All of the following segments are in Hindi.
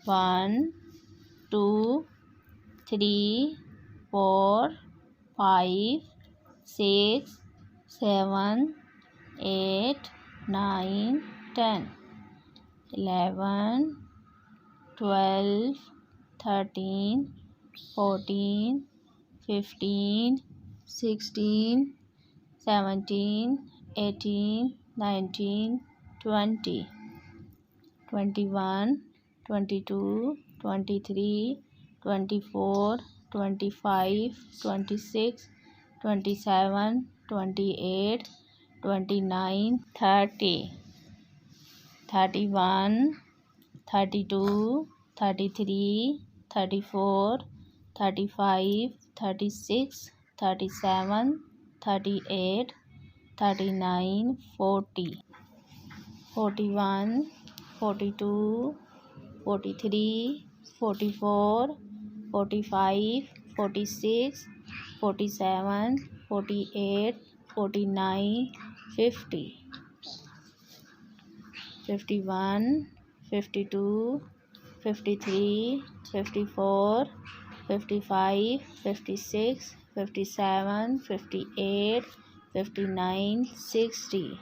1 2 3 4 5 6 7 8 9 10 11 12 13 14 15 16 17 18 19 20 21 22 23 24 25 26 27 28 29 30 31 32 33 34 35 36 37 38 39 40 41 42 43 44 45 46 47 48 49 50 51 52 53 54 55 56 57 58 59 60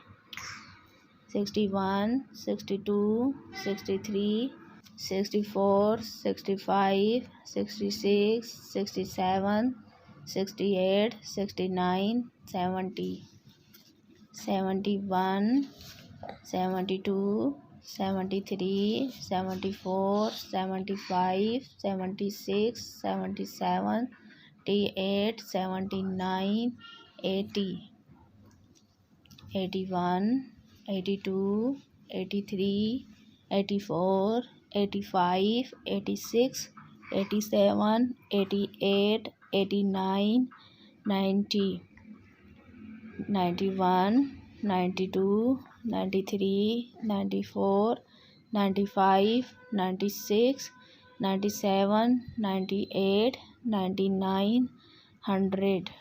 61 62 63 64 65 66 67 68 69 70 71 72 73 74 75 76 77 78 79 80 81 82 83 84 85 86 87 88 89 90 91 92 93 94 95 96 97 98 99 100